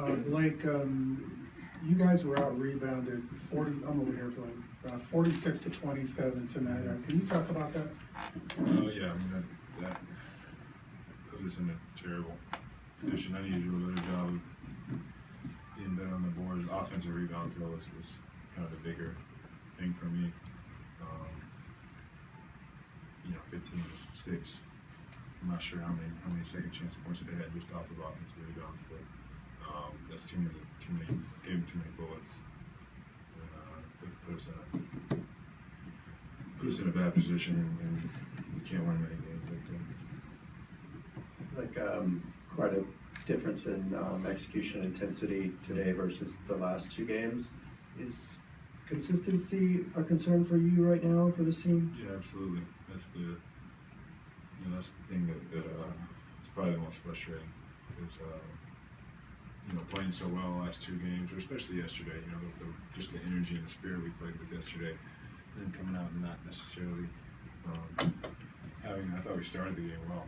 Blake, you guys were out rebounded 40. I'm over here playing 46 to 27 tonight. Can you talk about that? Oh yeah, I mean that puts us in a terrible position. I need to do a better job of being better on the boards. Offensive rebounds though was kind of a bigger thing for me. 15 to 6. I'm not sure how many second chance points they had just off of offensive rebounds, but that's too many, gave them too many bullets. Put us in a bad position, and we can't win many games like that. Quite a difference in execution intensity today versus the last two games. Is consistency a concern for you right now for this team? Yeah, absolutely. That's that's the thing that is probably the most frustrating. Is playing so well the last two games, or especially yesterday. Just the energy and the spirit we played with yesterday, and then coming out and not necessarily having. I thought we started the game well,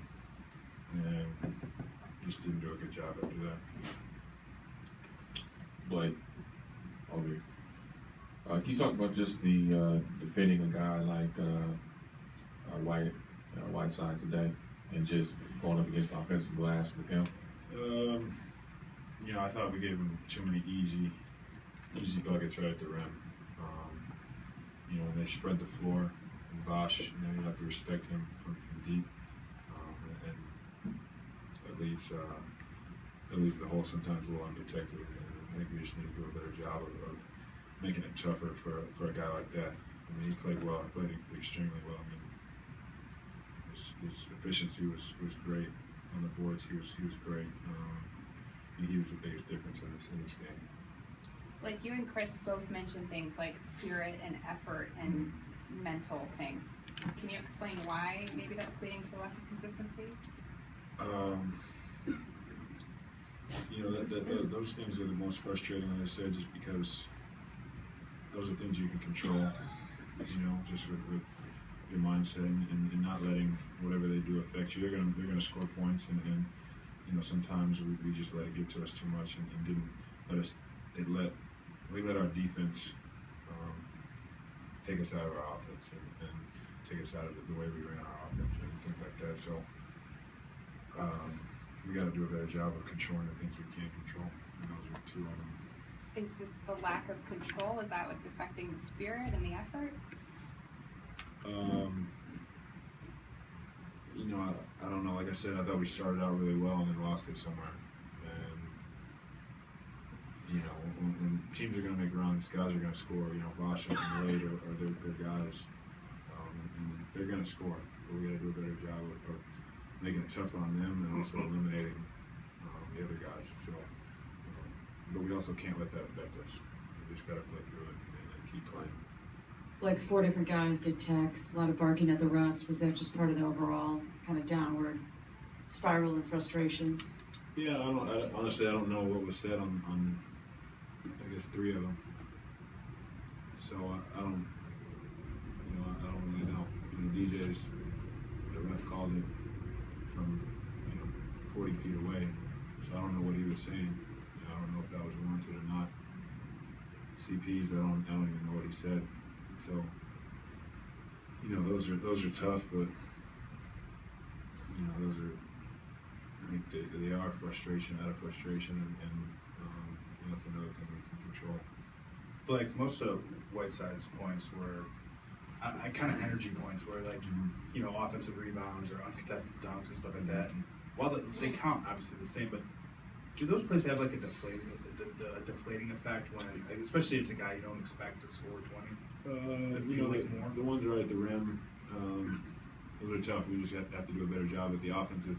and just didn't do a good job after that. Blake, over. Can you talk about just the defending a guy like Whiteside today, and just going up against the offensive glass with him? I thought we gave him too many easy buckets right at the rim. When they spread the floor, and Bosch, you have to respect him from deep, and that leaves the hole sometimes a little unprotected. And I think we just need to do a better job of making it tougher for a guy like that. He played well. He played extremely well. His efficiency was great on the boards. He was great. He was the biggest difference in this game. Like you and Chris both mentioned things like spirit and effort and mental things. Can you explain why maybe that's leading to a lack of consistency? Those things are the most frustrating, like I said, just because those are things you can control. Just with your mindset and not letting whatever they do affect you. They're gonna score points, and sometimes we just let it get to us too much and didn't let us. We let our defense take us out of our offense and take us out of the way we ran our offense and things like that. So we got to do a better job of controlling the things we can't control, and those are two of them. It's just the lack of control. Is that what's affecting the spirit and the effort? I don't know. Like I said, I thought we started out really well and then lost it somewhere. And when teams are going to make runs, guys are going to score. Bosch and Wade are their guys, and they're going to score. But we got to do a better job of making it tougher on them and also eliminating the other guys. So, but we also can't let that affect us. We just got to play through it and keep playing. Like 4 different guys get texts, a lot of barking at the refs. Was that just part of the overall kind of downward spiral and frustration? Yeah, honestly, I don't know what was said on I guess 3 of them. So I don't really know. DJs, the ref called it from 40 feet away, so I don't know what he was saying. I don't know if that was warranted or not. CPs, I don't even know what he said. So, those are tough, but those are, I think they are frustration out of frustration, and that's another thing we can control. Like most of Whiteside's points were kind of energy points, where offensive rebounds or uncontested dunks and stuff like that. And while they count obviously the same, but do those plays have like a deflating effect when, especially it's a guy you don't expect to score 20? More. The ones right at the rim, those are tough. We just have to do a better job at the offensive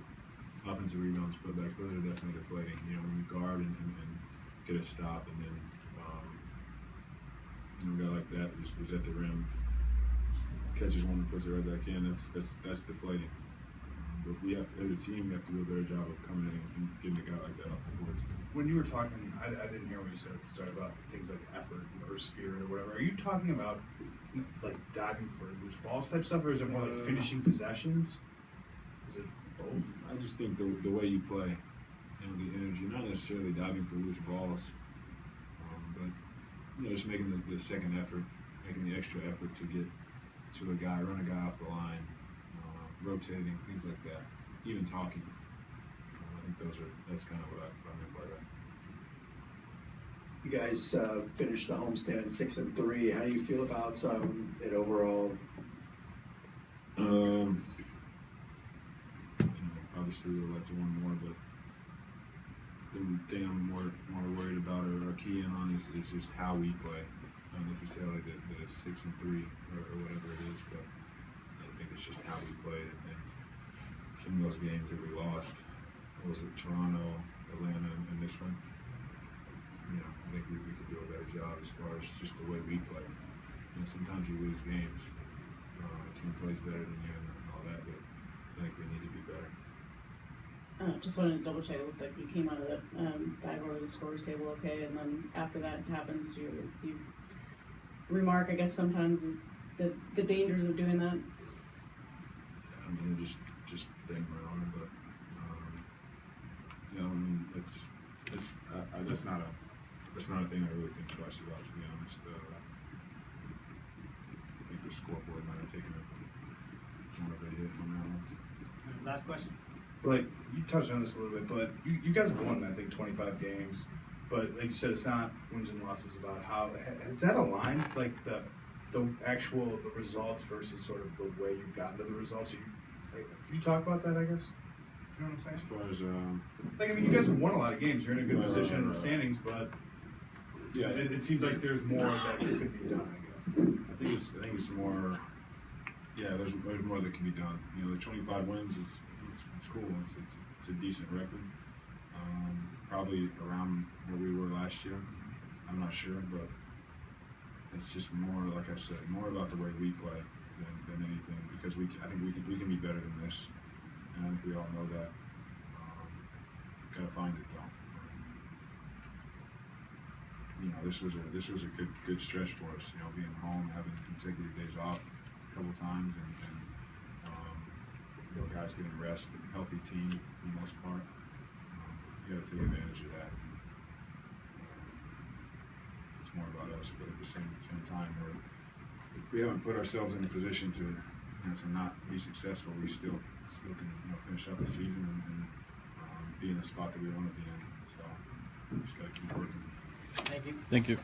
rebounds putbacks. Those are definitely deflating. When you guard and get a stop, and then a guy like that who's at the rim catches one and puts it right back in. That's deflating. But we have to, as a team, we have to do a better job of coming in and getting a guy like that off the boards. When you were talking, I didn't hear what you said at the start about things like effort or spirit or whatever. Are you talking about like diving for loose balls type stuff, or is it more like finishing possessions? Is it both? I just think the way you play the energy, not necessarily diving for loose balls, but just making the second effort, making the extra effort to get to a guy, run a guy off the line, rotating, things like that, even talking. I think that's kind of what I meant by that. You guys finished the homestand 6-3. How do you feel about it overall? Obviously we would like to win more, but the thing I'm more worried about or key in on is just how we play. Not necessarily the 6-3 or whatever it is, but I think it's just how we played. And some of those games that we lost, was it Toronto, Atlanta, and this one? I think we could do a better job as far as just the way we play. Sometimes you lose games, a team plays better than you and all that, but I think we need to be better. Just wanted to double check. It looked like you came out of that dive over the scores table okay, and then after that happens, you remark, I guess, sometimes the dangers of doing that. I mean, just being around, but that's not a thing I really think twice about, to be honest. I think the scoreboard might have taken more of a hit on that one. Last question. Like, you touched on this a little bit, but you guys have won, I think, 25 games. But like you said, it's not wins and losses about how, has that aligned, like the results versus sort of the way you've gotten to the results? Can you talk about that, I guess? You know what I'm saying? As far as, Like, I mean, you guys have won a lot of games. You're in a good position in the standings, but yeah, it seems like there's more that could be done, I guess. I think it's more. Yeah, there's more that can be done. The 25 wins it's cool. It's a decent record. Probably around where we were last year. I'm not sure, but it's just more, like I said, more about the way we play than anything. Because I think we can be better than this, and I think we all know that. Gotta find it though. This was a good stretch for us. Being home, having consecutive days off a couple times, and guys getting rest, a healthy team for the most part. You got to take advantage of that. It's more about us, but at the same time, we haven't put ourselves in a position to not be successful. We still can finish out the season and be in the spot that we want to be in. So we just got to keep working. Thank you. Thank you.